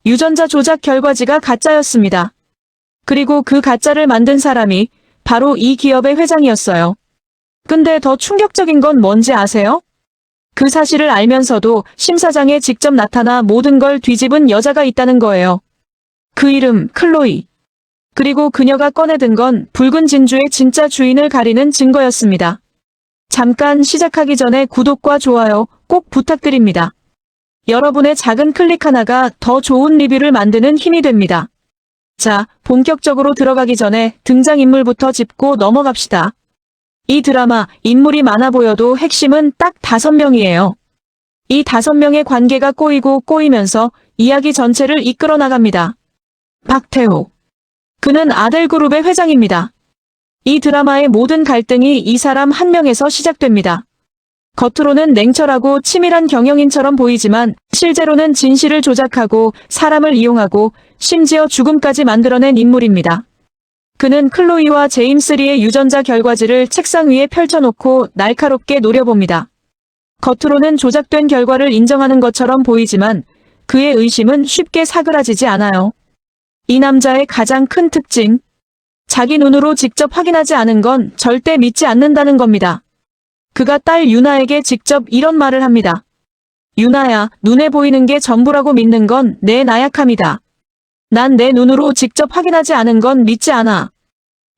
유전자 조작 결과지가 가짜였습니다. 그리고 그 가짜를 만든 사람이 바로 이 기업의 회장이었어요. 근데 더 충격적인 건 뭔지 아세요? 그 사실을 알면서도 심사장에 직접 나타나 모든 걸 뒤집은 여자가 있다는 거예요. 그 이름 클로이. 그리고 그녀가 꺼내든 건 붉은 진주의 진짜 주인을 가리는 증거였습니다. 잠깐 시작하기 전에 구독과 좋아요 꼭 부탁드립니다. 여러분의 작은 클릭 하나가 더 좋은 리뷰를 만드는 힘이 됩니다. 자, 본격적으로 들어가기 전에 등장인물부터 짚고 넘어갑시다. 이 드라마 인물이 많아 보여도 핵심은 딱 5명이에요. 이 5명의 관계가 꼬이고 꼬이면서 이야기 전체를 이끌어 나갑니다. 박태호. 그는 아델그룹의 회장입니다. 이 드라마의 모든 갈등이 이 사람 한 명에서 시작됩니다. 겉으로는 냉철하고 치밀한 경영인처럼 보이지만 실제로는 진실을 조작하고 사람을 이용하고 심지어 죽음까지 만들어낸 인물입니다. 그는 클로이와 제임스 리의 유전자 결과지를 책상 위에 펼쳐놓고 날카롭게 노려봅니다. 겉으로는 조작된 결과를 인정하는 것처럼 보이지만 그의 의심은 쉽게 사그라지지 않아요. 이 남자의 가장 큰 특징, 자기 눈으로 직접 확인하지 않은 건 절대 믿지 않는다는 겁니다. 그가 딸 유나에게 직접 이런 말을 합니다. 유나야, 눈에 보이는 게 전부라고 믿는 건 내 나약함이다. 난 내 눈으로 직접 확인하지 않은 건 믿지 않아.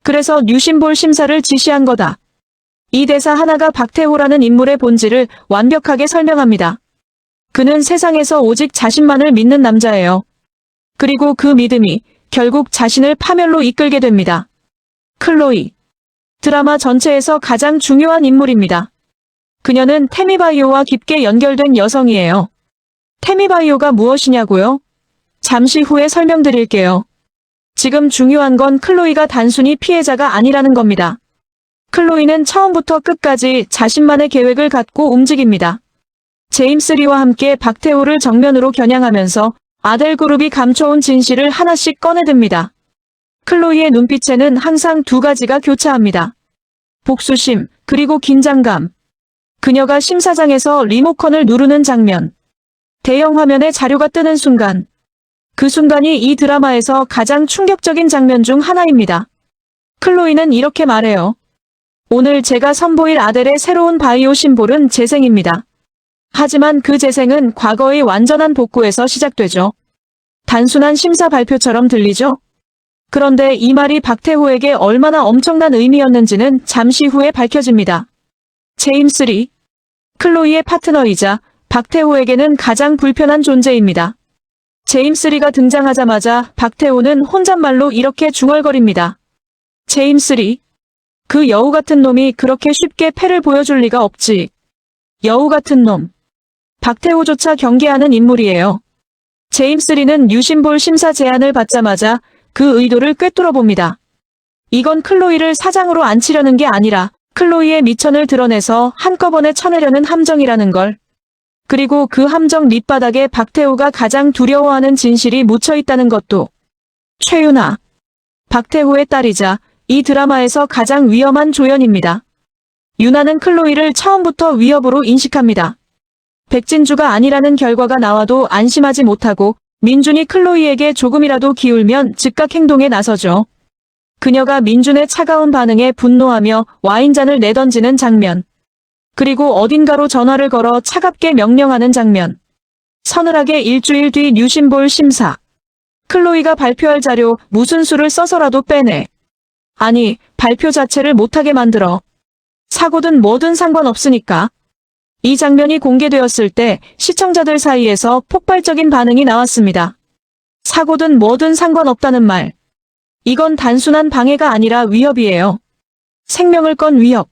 그래서 뉴심볼 심사를 지시한 거다. 이 대사 하나가 박태호라는 인물의 본질을 완벽하게 설명합니다. 그는 세상에서 오직 자신만을 믿는 남자예요. 그리고 그 믿음이 결국 자신을 파멸로 이끌게 됩니다. 클로이. 드라마 전체에서 가장 중요한 인물입니다. 그녀는 태미바이오와 깊게 연결된 여성이에요. 태미바이오가 무엇이냐고요? 잠시 후에 설명드릴게요. 지금 중요한 건 클로이가 단순히 피해자가 아니라는 겁니다. 클로이는 처음부터 끝까지 자신만의 계획을 갖고 움직입니다. 제임스 리와 함께 박태호를 정면으로 겨냥하면서 아델그룹이 감춰온 진실을 하나씩 꺼내듭니다. 클로이의 눈빛에는 항상 2가지가 교차합니다. 복수심, 그리고 긴장감. 그녀가 심사장에서 리모컨을 누르는 장면. 대형 화면에 자료가 뜨는 순간. 그 순간이 이 드라마에서 가장 충격적인 장면 중 하나입니다. 클로이는 이렇게 말해요. 오늘 제가 선보일 아델의 새로운 바이오 심볼은 재생입니다. 하지만 그 재생은 과거의 완전한 복구에서 시작되죠. 단순한 심사 발표처럼 들리죠? 그런데 이 말이 박태호에게 얼마나 엄청난 의미였는지는 잠시 후에 밝혀집니다. 제임스 리. 클로이의 파트너이자 박태호에게는 가장 불편한 존재입니다. 제임스 리가 등장하자마자 박태호는 혼잣말로 이렇게 중얼거립니다. 제임스 리. 그 여우 같은 놈이 그렇게 쉽게 패를 보여줄 리가 없지. 여우 같은 놈. 박태호조차 경계하는 인물이에요. 제임스 리는 뉴심볼 심사 제안을 받자마자 그 의도를 꿰뚫어 봅니다. 이건 클로이를 사장으로 앉히려는 게 아니라 클로이의 미천을 드러내서 한꺼번에 쳐내려는 함정이라는 걸. 그리고 그 함정 밑바닥에 박태호가 가장 두려워하는 진실이 묻혀있다는 것도. 최유나. 박태호의 딸이자 이 드라마에서 가장 위험한 조연입니다. 유나는 클로이를 처음부터 위협으로 인식합니다. 백진주가 아니라는 결과가 나와도 안심하지 못하고 민준이 클로이에게 조금이라도 기울면 즉각 행동에 나서죠. 그녀가 민준의 차가운 반응에 분노하며 와인잔을 내던지는 장면. 그리고 어딘가로 전화를 걸어 차갑게 명령하는 장면. 서늘하게 일주일 뒤 뉴심볼 심사. 클로이가 발표할 자료 무슨 수를 써서라도 빼내. 아니, 발표 자체를 못하게 만들어. 사고든 뭐든 상관없으니까. 이 장면이 공개되었을 때 시청자들 사이에서 폭발적인 반응이 나왔습니다. 사고든 뭐든 상관없다는 말. 이건 단순한 방해가 아니라 위협이에요. 생명을 건 위협.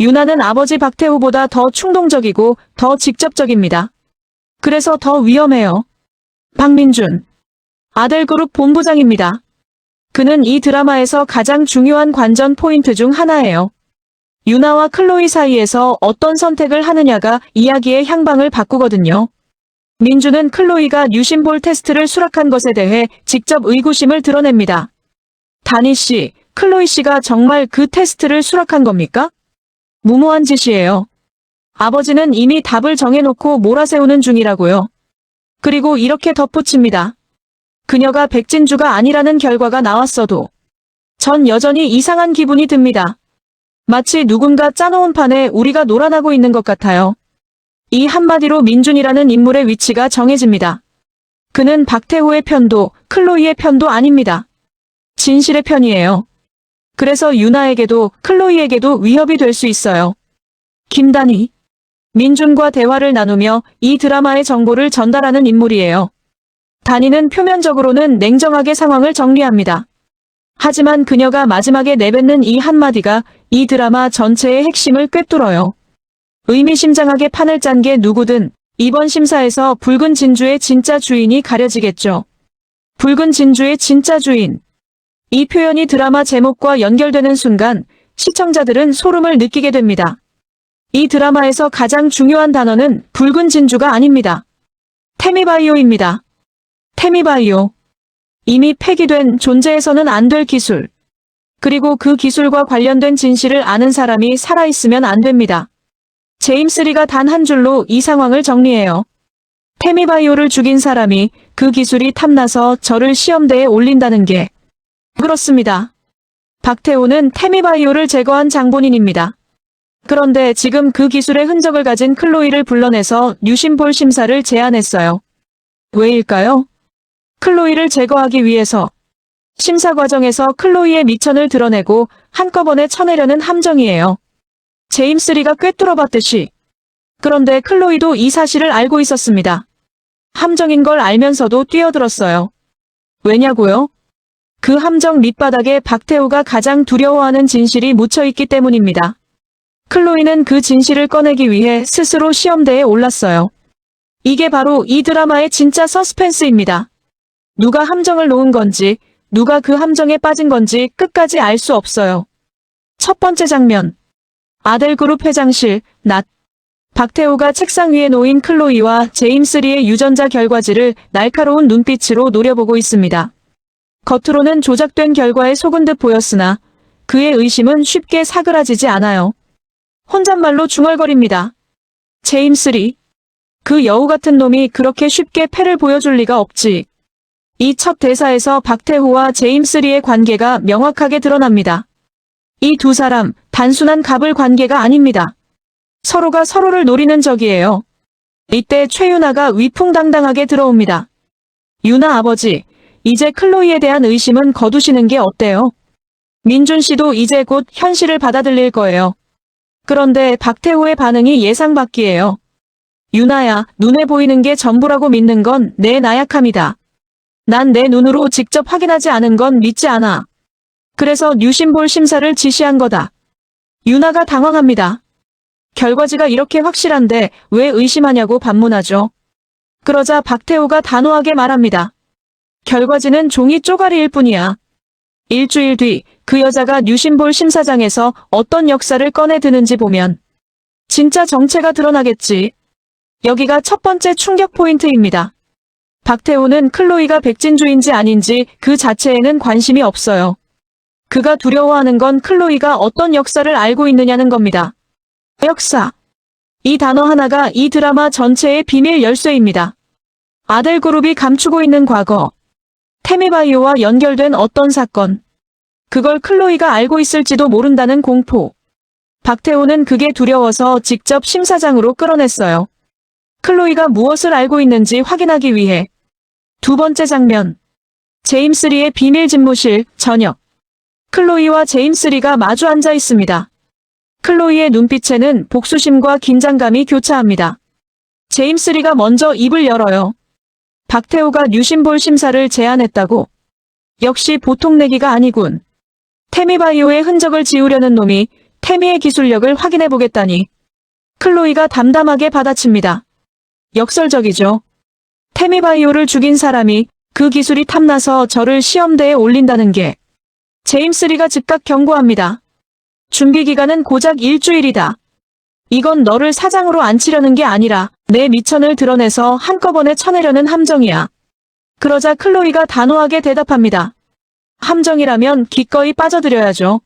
유나는 아버지 박태호보다 더 충동적이고 더 직접적입니다. 그래서 더 위험해요. 박민준. 아델그룹 본부장입니다. 그는 이 드라마에서 가장 중요한 관전 포인트 중 하나예요. 유나와 클로이 사이에서 어떤 선택을 하느냐가 이야기의 향방을 바꾸거든요. 민주는 클로이가 뉴심볼 테스트를 수락한 것에 대해 직접 의구심을 드러냅니다. 다니 씨, 클로이 씨가 정말 그 테스트를 수락한 겁니까? 무모한 짓이에요. 아버지는 이미 답을 정해놓고 몰아세우는 중이라고요. 그리고 이렇게 덧붙입니다. 그녀가 백진주가 아니라는 결과가 나왔어도 전 여전히 이상한 기분이 듭니다. 마치 누군가 짜놓은 판에 우리가 놀아나고 있는 것 같아요. 이 한마디로 민준이라는 인물의 위치가 정해집니다. 그는 박태호의 편도 클로이의 편도 아닙니다. 진실의 편이에요. 그래서 유나에게도 클로이에게도 위협이 될 수 있어요. 김단희. 민준과 대화를 나누며 이 드라마의 정보를 전달하는 인물이에요. 단희는 표면적으로는 냉정하게 상황을 정리합니다. 하지만 그녀가 마지막에 내뱉는 이 한마디가 이 드라마 전체의 핵심을 꿰뚫어요. 의미심장하게 판을 짠 게 누구든 이번 심사에서 붉은 진주의 진짜 주인이 가려지겠죠. 붉은 진주의 진짜 주인. 이 표현이 드라마 제목과 연결되는 순간 시청자들은 소름을 느끼게 됩니다. 이 드라마에서 가장 중요한 단어는 붉은 진주가 아닙니다. 태미바이오입니다. 태미바이오. 이미 폐기된 존재해서는 안 될 기술. 그리고 그 기술과 관련된 진실을 아는 사람이 살아있으면 안 됩니다. 제임스 리가 단 한 줄로 이 상황을 정리해요. 태미바이오를 죽인 사람이 그 기술이 탐나서 저를 시험대에 올린다는 게 그렇습니다. 박태호는 태미바이오를 제거한 장본인입니다. 그런데 지금 그 기술의 흔적을 가진 클로이를 불러내서 뉴심볼 심사를 제안했어요. 왜일까요? 클로이를 제거하기 위해서 심사 과정에서 클로이의 미천을 드러내고 한꺼번에 쳐내려는 함정이에요. 제임스 리가 꿰뚫어봤듯이. 그런데 클로이도 이 사실을 알고 있었습니다. 함정인 걸 알면서도 뛰어들었어요. 왜냐고요? 그 함정 밑바닥에 박태호가 가장 두려워하는 진실이 묻혀있기 때문입니다. 클로이는 그 진실을 꺼내기 위해 스스로 시험대에 올랐어요. 이게 바로 이 드라마의 진짜 서스펜스입니다. 누가 함정을 놓은 건지, 누가 그 함정에 빠진 건지 끝까지 알 수 없어요. 첫 번째 장면. 아델그룹 회장실, 낮. 박태호가 책상 위에 놓인 클로이와 제임스 리의 유전자 결과지를 날카로운 눈빛으로 노려보고 있습니다. 겉으로는 조작된 결과에 속은 듯 보였으나 그의 의심은 쉽게 사그라지지 않아요. 혼잣말로 중얼거립니다. 제임스 리. 그 여우 같은 놈이 그렇게 쉽게 패를 보여줄 리가 없지. 이 첫 대사에서 박태호와 제임스 리의 관계가 명확하게 드러납니다. 이 두 사람 단순한 갑을 관계가 아닙니다. 서로가 서로를 노리는 적이에요. 이때 최유나가 위풍당당하게 들어옵니다. 유나 아버지, 이제 클로이에 대한 의심은 거두시는 게 어때요? 민준 씨도 이제 곧 현실을 받아들일 거예요. 그런데 박태호의 반응이 예상 밖이에요. 유나야, 눈에 보이는 게 전부라고 믿는 건 내 나약함이다. 난 내 눈으로 직접 확인하지 않은 건 믿지 않아. 그래서 뉴심볼 심사를 지시한 거다. 유나가 당황합니다. 결과지가 이렇게 확실한데 왜 의심하냐고 반문하죠. 그러자 박태호가 단호하게 말합니다. 결과지는 종이 쪼가리일 뿐이야. 일주일 뒤 그 여자가 뉴심볼 심사장에서 어떤 역사를 꺼내 드는지 보면 진짜 정체가 드러나겠지. 여기가 첫 번째 충격 포인트입니다. 박태호는 클로이가 백진주인지 아닌지 그 자체에는 관심이 없어요. 그가 두려워하는 건 클로이가 어떤 역사를 알고 있느냐는 겁니다. 역사. 이 단어 하나가 이 드라마 전체의 비밀 열쇠입니다. 아델그룹이 감추고 있는 과거. 태미바이오와 연결된 어떤 사건. 그걸 클로이가 알고 있을지도 모른다는 공포. 박태호는 그게 두려워서 직접 심사장으로 끌어냈어요. 클로이가 무엇을 알고 있는지 확인하기 위해. 두 번째 장면. 제임스 리의 비밀 집무실, 저녁. 클로이와 제임스 리가 마주 앉아 있습니다. 클로이의 눈빛에는 복수심과 긴장감이 교차합니다. 제임스 리가 먼저 입을 열어요. 박태호가 뉴심볼 심사를 제안했다고. 역시 보통 내기가 아니군. 태미바이오의 흔적을 지우려는 놈이 태미의 기술력을 확인해보겠다니. 클로이가 담담하게 받아칩니다. 역설적이죠. 태미바이오를 죽인 사람이 그 기술이 탐나서 저를 시험대에 올린다는 게. 제임스 리가 즉각 경고합니다. 준비 기간은 고작 일주일이다. 이건 너를 사장으로 앉히려는 게 아니라 내 미천을 드러내서 한꺼번에 쳐내려는 함정이야. 그러자 클로이가 단호하게 대답합니다. 함정이라면 기꺼이 빠져들여야죠.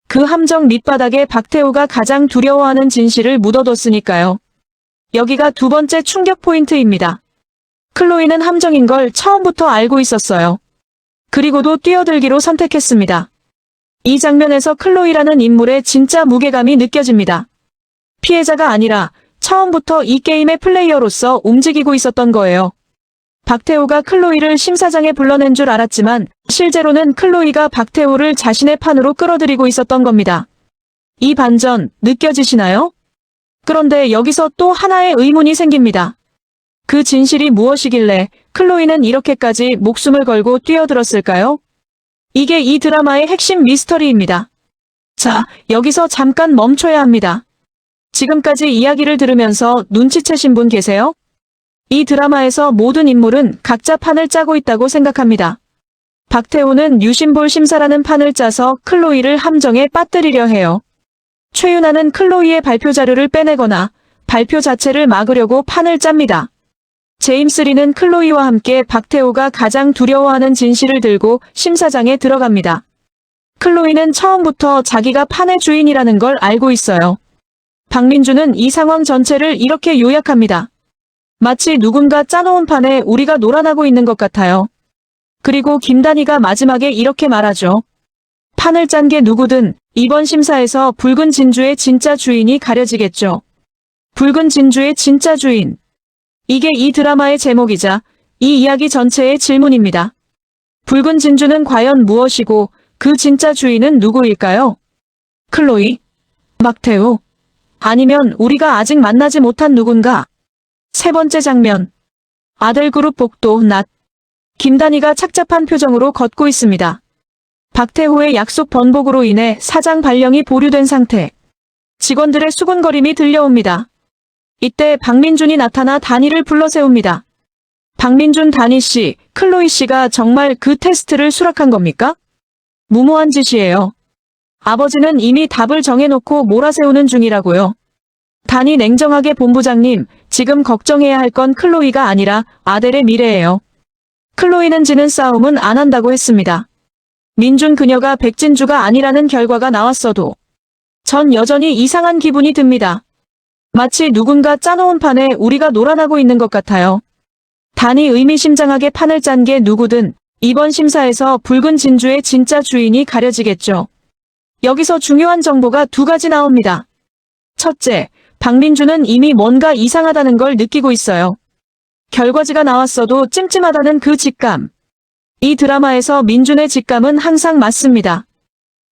그 함정 밑바닥에 박태호가 가장 두려워하는 진실을 묻어뒀으니까요. 여기가 두 번째 충격 포인트입니다. 클로이는 함정인 걸 처음부터 알고 있었어요. 그리고도 뛰어들기로 선택했습니다. 이 장면에서 클로이라는 인물의 진짜 무게감이 느껴집니다. 피해자가 아니라 처음부터 이 게임의 플레이어로서 움직이고 있었던 거예요. 박태호가 클로이를 심사장에 불러낸 줄 알았지만 실제로는 클로이가 박태호를 자신의 판으로 끌어들이고 있었던 겁니다. 이 반전 느껴지시나요? 그런데 여기서 또 하나의 의문이 생깁니다. 그 진실이 무엇이길래 클로이는 이렇게까지 목숨을 걸고 뛰어들었을까요? 이게 이 드라마의 핵심 미스터리입니다. 자, 여기서 잠깐 멈춰야 합니다. 지금까지 이야기를 들으면서 눈치채신 분 계세요? 이 드라마에서 모든 인물은 각자 판을 짜고 있다고 생각합니다. 박태호는 유심볼 심사라는 판을 짜서 클로이를 함정에 빠뜨리려 해요. 최윤아는 클로이의 발표 자료를 빼내거나 발표 자체를 막으려고 판을 짭니다. 제임스 리는 클로이와 함께 박태호가 가장 두려워하는 진실을 들고 심사장에 들어갑니다. 클로이는 처음부터 자기가 판의 주인이라는 걸 알고 있어요. 박민주는 이 상황 전체를 이렇게 요약합니다. 마치 누군가 짜놓은 판에 우리가 놀아나고 있는 것 같아요. 그리고 김단희가 마지막에 이렇게 말하죠. 판을 짠 게 누구든 이번 심사에서 붉은 진주의 진짜 주인이 가려지겠죠. 붉은 진주의 진짜 주인. 이게 이 드라마의 제목이자 이 이야기 전체의 질문입니다. 붉은 진주는 과연 무엇이고 그 진짜 주인은 누구일까요? 클로이? 박태호? 아니면 우리가 아직 만나지 못한 누군가? 세 번째 장면. 아들 그룹 복도 낮. 김단희가 착잡한 표정으로 걷고 있습니다. 박태호의 약속 번복으로 인해 사장 발령이 보류된 상태. 직원들의 수군거림이 들려옵니다. 이때 박민준이 나타나 단희를 불러 세웁니다. 박민준 단희 씨, 클로이 씨가 정말 그 테스트를 수락한 겁니까? 무모한 짓이에요. 아버지는 이미 답을 정해놓고 몰아세우는 중이라고요. 단희 냉정하게 본부장님, 지금 걱정해야 할 건 클로이가 아니라 아델의 미래예요. 클로이는 지는 싸움은 안 한다고 했습니다. 민준 그녀가 백진주가 아니라는 결과가 나왔어도 전 여전히 이상한 기분이 듭니다. 마치 누군가 짜놓은 판에 우리가 놀아나고 있는 것 같아요. 단이 의미심장하게 판을 짠 게 누구든 이번 심사에서 붉은 진주의 진짜 주인이 가려지겠죠. 여기서 중요한 정보가 두 가지 나옵니다. 첫째, 박민주는 이미 뭔가 이상하다는 걸 느끼고 있어요. 결과지가 나왔어도 찜찜하다는 그 직감. 이 드라마에서 민준의 직감은 항상 맞습니다.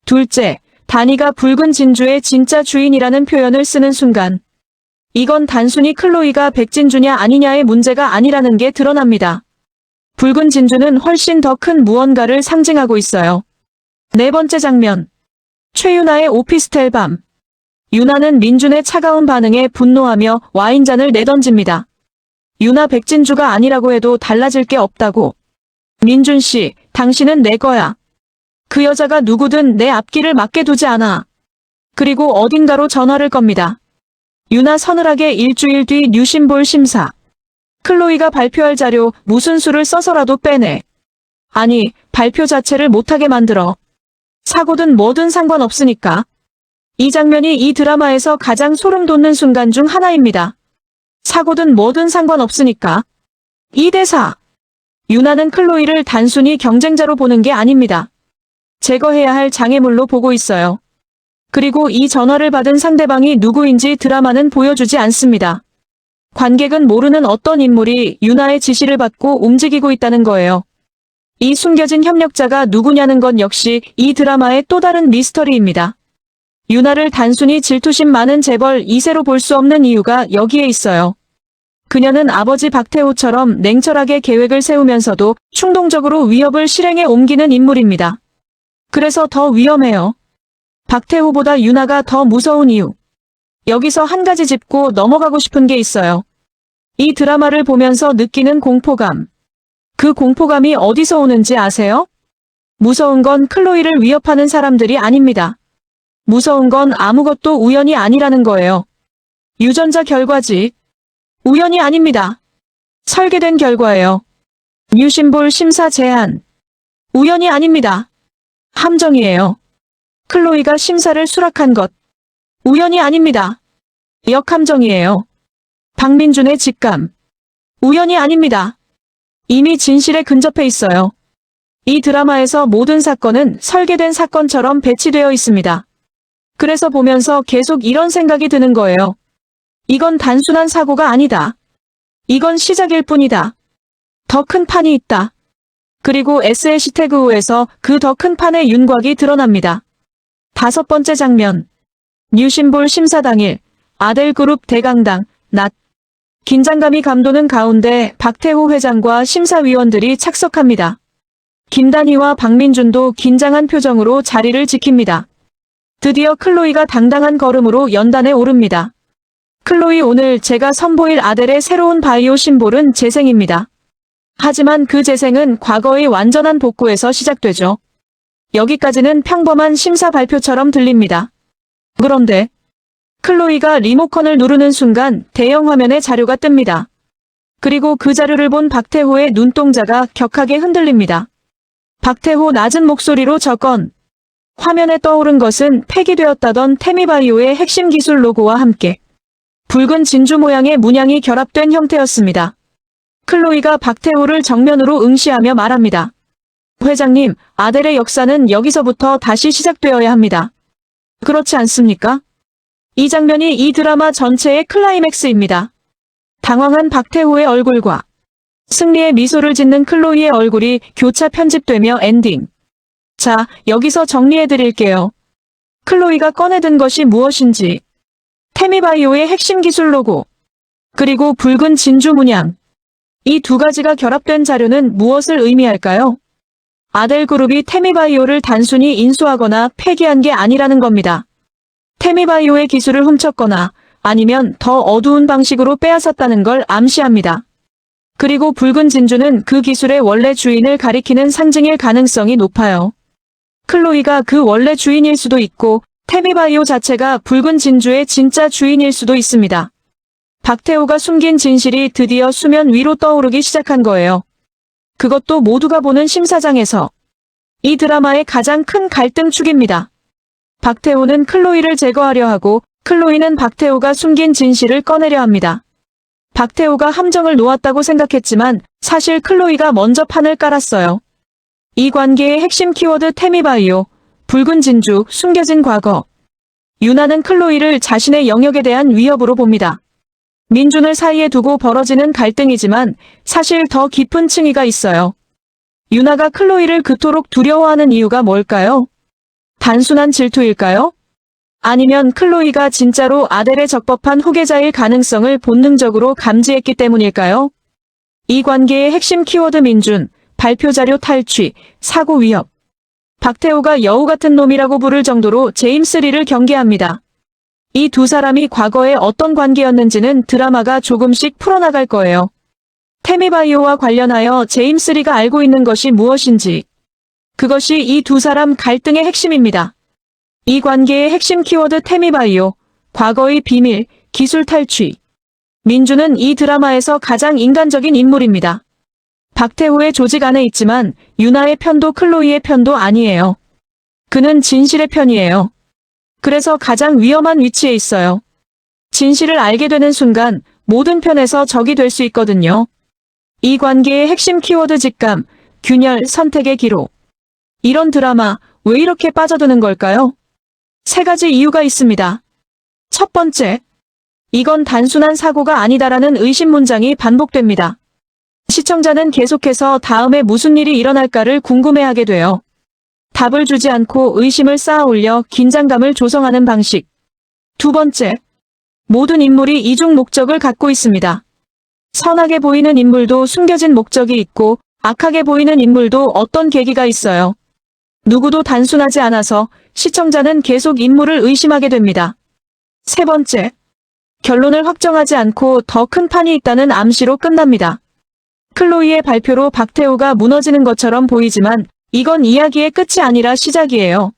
둘째, 단희가 붉은 진주의 진짜 주인이라는 표현을 쓰는 순간 이건 단순히 클로이가 백진주냐 아니냐의 문제가 아니라는 게 드러납니다. 붉은 진주는 훨씬 더 큰 무언가를 상징하고 있어요. 네 번째 장면. 최윤아의 오피스텔 밤. 윤아는 민준의 차가운 반응에 분노하며 와인잔을 내던집니다. 윤아 백진주가 아니라고 해도 달라질 게 없다고. 민준 씨, 당신은 내 거야. 그 여자가 누구든 내 앞길을 막게 두지 않아. 그리고 어딘가로 전화를 겁니다. 윤아 서늘하게 일주일 뒤 뉴심볼 심사. 클로이가 발표할 자료 무슨 수를 써서라도 빼내. 아니, 발표 자체를 못하게 만들어. 사고든 뭐든 상관없으니까. 이 장면이 이 드라마에서 가장 소름 돋는 순간 중 하나입니다. 사고든 뭐든 상관없으니까. 이 대사. 윤아는 클로이를 단순히 경쟁자로 보는 게 아닙니다. 제거해야 할 장애물로 보고 있어요. 그리고 이 전화를 받은 상대방이 누구인지 드라마는 보여주지 않습니다. 관객은 모르는 어떤 인물이 윤아의 지시를 받고 움직이고 있다는 거예요. 이 숨겨진 협력자가 누구냐는 건 역시 이 드라마의 또 다른 미스터리입니다. 윤아를 단순히 질투심 많은 재벌 2세로 볼 수 없는 이유가 여기에 있어요. 그녀는 아버지 박태호처럼 냉철하게 계획을 세우면서도 충동적으로 위협을 실행에 옮기는 인물입니다. 그래서 더 위험해요. 박태호보다 윤아가 더 무서운 이유. 여기서 한 가지 짚고 넘어가고 싶은 게 있어요. 이 드라마를 보면서 느끼는 공포감. 그 공포감이 어디서 오는지 아세요? 무서운 건 클로이를 위협하는 사람들이 아닙니다. 무서운 건 아무것도 우연이 아니라는 거예요. 유전자 결과지. 우연이 아닙니다. 설계된 결과예요. 뉴심볼 심사 제한. 우연이 아닙니다. 함정이에요. 클로이가 심사를 수락한 것. 우연이 아닙니다. 역함정이에요. 박민준의 직감. 우연이 아닙니다. 이미 진실에 근접해 있어요. 이 드라마에서 모든 사건은 설계된 사건처럼 배치되어 있습니다. 그래서 보면서 계속 이런 생각이 드는 거예요. 이건 단순한 사고가 아니다. 이건 시작일 뿐이다. 더 큰 판이 있다. 그리고 SLC태그호에서 그 더 큰 판의 윤곽이 드러납니다. 5번째 장면. 뉴심볼 심사 당일, 아델그룹 대강당, 낮. 긴장감이 감도는 가운데 박태호 회장과 심사위원들이 착석합니다. 김단희와 박민준도 긴장한 표정으로 자리를 지킵니다. 드디어 클로이가 당당한 걸음으로 연단에 오릅니다. 클로이, 오늘 제가 선보일 아델의 새로운 바이오 심볼은 재생입니다. 하지만 그 재생은 과거의 완전한 복구에서 시작되죠. 여기까지는 평범한 심사 발표처럼 들립니다. 그런데 클로이가 리모컨을 누르는 순간 대형 화면에 자료가 뜹니다. 그리고 그 자료를 본 박태호의 눈동자가 격하게 흔들립니다. 박태호 낮은 목소리로 저건. 화면에 떠오른 것은 폐기되었다던 태미바이오의 핵심 기술 로고와 함께 붉은 진주 모양의 문양이 결합된 형태였습니다. 클로이가 박태호를 정면으로 응시하며 말합니다. 회장님, 아델의 역사는 여기서부터 다시 시작되어야 합니다. 그렇지 않습니까? 이 장면이 이 드라마 전체의 클라이맥스입니다. 당황한 박태호의 얼굴과 승리의 미소를 짓는 클로이의 얼굴이 교차 편집되며 엔딩. 자, 여기서 정리해드릴게요. 클로이가 꺼내든 것이 무엇인지, 태미바이오의 핵심 기술 로고, 그리고 붉은 진주 문양. 이 두 가지가 결합된 자료는 무엇을 의미할까요? 아델그룹이 태미바이오를 단순히 인수하거나 폐기한 게 아니라는 겁니다. 태미바이오의 기술을 훔쳤거나 아니면 더 어두운 방식으로 빼앗았다는 걸 암시합니다. 그리고 붉은 진주는 그 기술의 원래 주인을 가리키는 상징일 가능성이 높아요. 클로이가 그 원래 주인일 수도 있고 태미바이오 자체가 붉은 진주의 진짜 주인일 수도 있습니다. 박태호가 숨긴 진실이 드디어 수면 위로 떠오르기 시작한 거예요. 그것도 모두가 보는 심사장에서. 이 드라마의 가장 큰 갈등축입니다. 박태호는 클로이를 제거하려 하고 클로이는 박태호가 숨긴 진실을 꺼내려 합니다. 박태호가 함정을 놓았다고 생각했지만 사실 클로이가 먼저 판을 깔았어요. 이 관계의 핵심 키워드 태미바이오, 붉은 진주, 숨겨진 과거. 유나는 클로이를 자신의 영역에 대한 위협으로 봅니다. 민준을 사이에 두고 벌어지는 갈등이지만 사실 더 깊은 층위가 있어요. 유나가 클로이를 그토록 두려워하는 이유가 뭘까요? 단순한 질투일까요? 아니면 클로이가 진짜로 아델의 적법한 후계자일 가능성을 본능적으로 감지했기 때문일까요? 이 관계의 핵심 키워드 민준, 발표자료 탈취, 사고 위협. 박태호가 여우 같은 놈이라고 부를 정도로 제임스 리를 경계합니다. 이 두 사람이 과거에 어떤 관계였는지는 드라마가 조금씩 풀어나갈 거예요. 태미바이오와 관련하여 제임스 리가 알고 있는 것이 무엇인지. 그것이 이 두 사람 갈등의 핵심입니다. 이 관계의 핵심 키워드 태미바이오, 과거의 비밀, 기술 탈취. 민주는 이 드라마에서 가장 인간적인 인물입니다. 박태호의 조직 안에 있지만 유나의 편도 클로이의 편도 아니에요. 그는 진실의 편이에요. 그래서 가장 위험한 위치에 있어요. 진실을 알게 되는 순간 모든 편에서 적이 될 수 있거든요. 이 관계의 핵심 키워드 직감, 균열, 선택의 기록. 이런 드라마 왜 이렇게 빠져드는 걸까요? 3가지 이유가 있습니다. 첫 번째, 이건 단순한 사고가 아니다라는 의심 문장이 반복됩니다. 시청자는 계속해서 다음에 무슨 일이 일어날까를 궁금해하게 돼요. 답을 주지 않고 의심을 쌓아 올려 긴장감을 조성하는 방식. 두 번째, 모든 인물이 이중 목적을 갖고 있습니다. 선하게 보이는 인물도 숨겨진 목적이 있고 악하게 보이는 인물도 어떤 계기가 있어요. 누구도 단순하지 않아서 시청자는 계속 인물을 의심하게 됩니다. 세 번째, 결론을 확정하지 않고 더 큰 판이 있다는 암시로 끝납니다. 클로이의 발표로 박태호가 무너지는 것처럼 보이지만 이건 이야기의 끝이 아니라 시작이에요.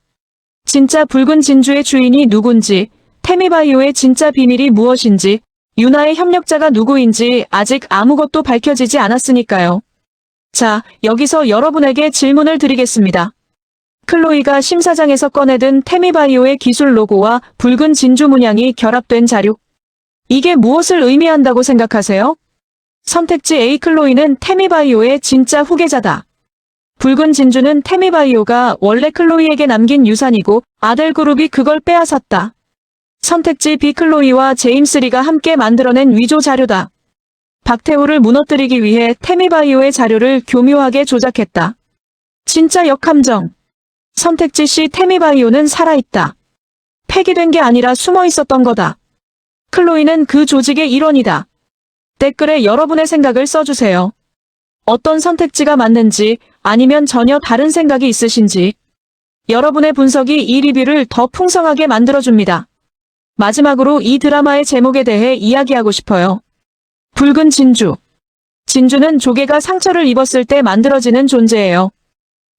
진짜 붉은 진주의 주인이 누군지, 태미바이오의 진짜 비밀이 무엇인지, 유나의 협력자가 누구인지 아직 아무것도 밝혀지지 않았으니까요. 자, 여기서 여러분에게 질문을 드리겠습니다. 클로이가 심사장에서 꺼내든 태미바이오의 기술 로고와 붉은 진주 문양이 결합된 자료. 이게 무엇을 의미한다고 생각하세요? 선택지 A 클로이는 태미바이오의 진짜 후계자다. 붉은 진주는 태미바이오가 원래 클로이에게 남긴 유산이고 아델그룹이 그걸 빼앗았다. 선택지 B 클로이와 제임스 리가 함께 만들어낸 위조 자료다. 박태호를 무너뜨리기 위해 태미바이오의 자료를 교묘하게 조작했다. 진짜 역함정. 선택지 C 태미바이오는 살아있다. 폐기된 게 아니라 숨어 있었던 거다. 클로이는 그 조직의 일원이다. 댓글에 여러분의 생각을 써주세요. 어떤 선택지가 맞는지 아니면 전혀 다른 생각이 있으신지. 여러분의 분석이 이 리뷰를 더 풍성하게 만들어줍니다. 마지막으로 이 드라마의 제목에 대해 이야기하고 싶어요. 붉은 진주. 진주는 조개가 상처를 입었을 때 만들어지는 존재예요.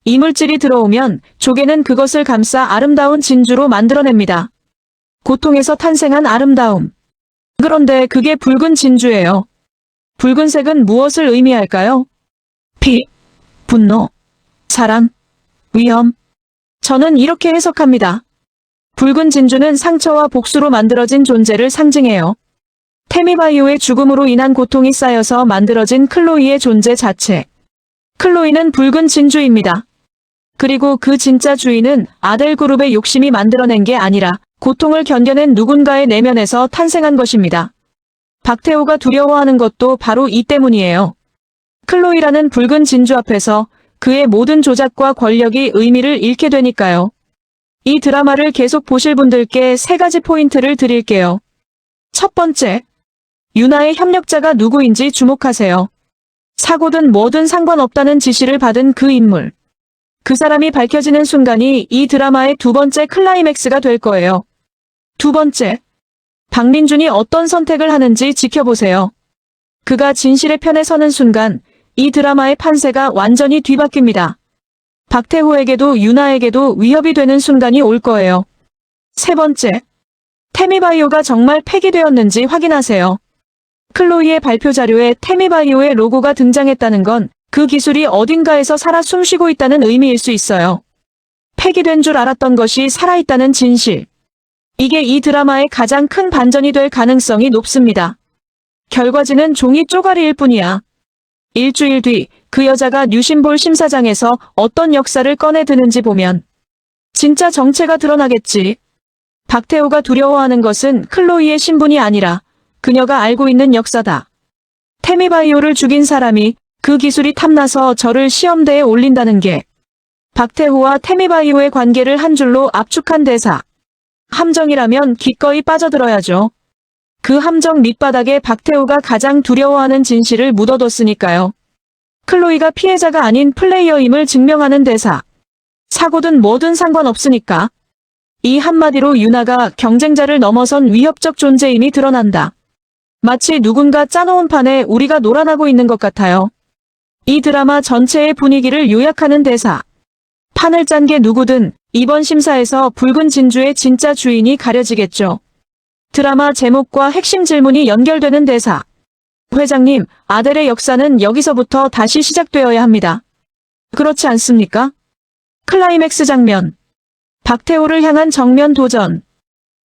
이물질이 들어오면 조개는 그것을 감싸 아름다운 진주로 만들어냅니다. 고통에서 탄생한 아름다움. 그런데 그게 붉은 진주예요. 붉은색은 무엇을 의미할까요? 피, 분노, 사랑, 위험. 저는 이렇게 해석합니다. 붉은 진주는 상처와 복수로 만들어진 존재를 상징해요. 태미바이오의 죽음으로 인한 고통이 쌓여서 만들어진 클로이의 존재 자체. 클로이는 붉은 진주입니다. 그리고 그 진짜 주인은 아델그룹의 욕심이 만들어낸 게 아니라 고통을 견뎌낸 누군가의 내면에서 탄생한 것입니다. 박태호가 두려워하는 것도 바로 이 때문이에요. 클로이라는 붉은 진주 앞에서 그의 모든 조작과 권력이 의미를 잃게 되니까요. 이 드라마를 계속 보실 분들께 3가지 포인트를 드릴게요. 첫 번째, 유나의 협력자가 누구인지 주목하세요. 사고든 뭐든 상관없다는 지시를 받은 그 인물. 그 사람이 밝혀지는 순간이 이 드라마의 2번째 클라이맥스가 될 거예요. 2번째, 박민준이 어떤 선택을 하는지 지켜보세요. 그가 진실의 편에 서는 순간 이 드라마의 판세가 완전히 뒤바뀝니다. 박태호에게도 유나에게도 위협이 되는 순간이 올 거예요. 3번째, 태미바이오가 정말 폐기되었는지 확인하세요. 클로이의 발표 자료에 태미바이오의 로고가 등장했다는 건 그 기술이 어딘가에서 살아 숨쉬고 있다는 의미일 수 있어요. 폐기된 줄 알았던 것이 살아있다는 진실. 이게 이 드라마의 가장 큰 반전이 될 가능성이 높습니다. 결과지는 종이 쪼가리일 뿐이야. 일주일 뒤 그 여자가 뉴심볼 심사장에서 어떤 역사를 꺼내 드는지 보면 진짜 정체가 드러나겠지. 박태호가 두려워하는 것은 클로이의 신분이 아니라 그녀가 알고 있는 역사다. 태미바이오를 죽인 사람이 그 기술이 탐나서 저를 시험대에 올린다는 게 박태호와 태미바이오의 관계를 한 줄로 압축한 대사. 함정이라면 기꺼이 빠져들어야죠. 그 함정 밑바닥에 박태호가 가장 두려워하는 진실을 묻어뒀으니까요. 클로이가 피해자가 아닌 플레이어임을 증명하는 대사. 사고든 뭐든 상관없으니까. 이 한마디로 유나가 경쟁자를 넘어선 위협적 존재임이 드러난다. 마치 누군가 짜놓은 판에 우리가 놀아나고 있는 것 같아요. 이 드라마 전체의 분위기를 요약하는 대사. 판을 짠 게 누구든 이번 심사에서 붉은 진주의 진짜 주인이 가려지겠죠. 드라마 제목과 핵심 질문이 연결되는 대사. 회장님, 아델의 역사는 여기서부터 다시 시작되어야 합니다. 그렇지 않습니까? 클라이맥스 장면. 박태호를 향한 정면 도전.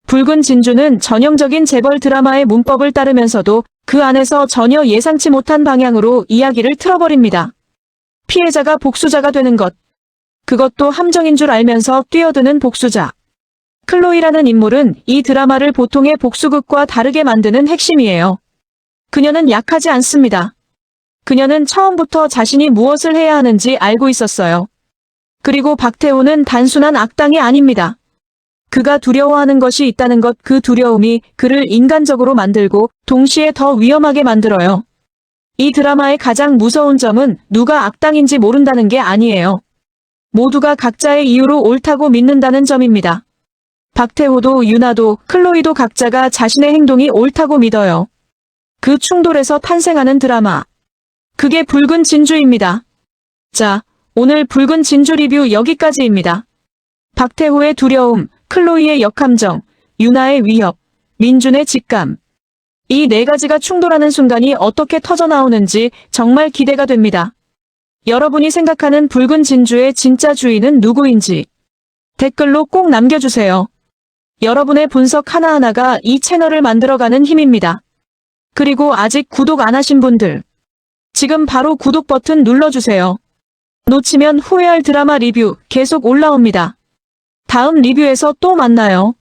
붉은 진주는 전형적인 재벌 드라마의 문법을 따르면서도 그 안에서 전혀 예상치 못한 방향으로 이야기를 틀어버립니다. 피해자가 복수자가 되는 것. 그것도 함정인 줄 알면서 뛰어드는 복수자. 클로이라는 인물은 이 드라마를 보통의 복수극과 다르게 만드는 핵심이에요. 그녀는 약하지 않습니다. 그녀는 처음부터 자신이 무엇을 해야 하는지 알고 있었어요. 그리고 박태호는 단순한 악당이 아닙니다. 그가 두려워하는 것이 있다는 것, 그 두려움이 그를 인간적으로 만들고 동시에 더 위험하게 만들어요. 이 드라마의 가장 무서운 점은 누가 악당인지 모른다는 게 아니에요. 모두가 각자의 이유로 옳다고 믿는다는 점입니다. 박태호도 유나도 클로이도 각자가 자신의 행동이 옳다고 믿어요. 그 충돌에서 탄생하는 드라마. 그게 붉은 진주입니다. 자, 오늘 붉은 진주 리뷰 여기까지입니다. 박태호의 두려움, 클로이의 역함정, 유나의 위협, 민준의 직감. 이 4가지가 충돌하는 순간이 어떻게 터져나오는지 정말 기대가 됩니다. 여러분이 생각하는 붉은 진주의 진짜 주인은 누구인지 댓글로 꼭 남겨주세요. 여러분의 분석 하나하나가 이 채널을 만들어가는 힘입니다. 그리고 아직 구독 안 하신 분들, 지금 바로 구독 버튼 눌러주세요. 놓치면 후회할 드라마 리뷰 계속 올라옵니다. 다음 리뷰에서 또 만나요.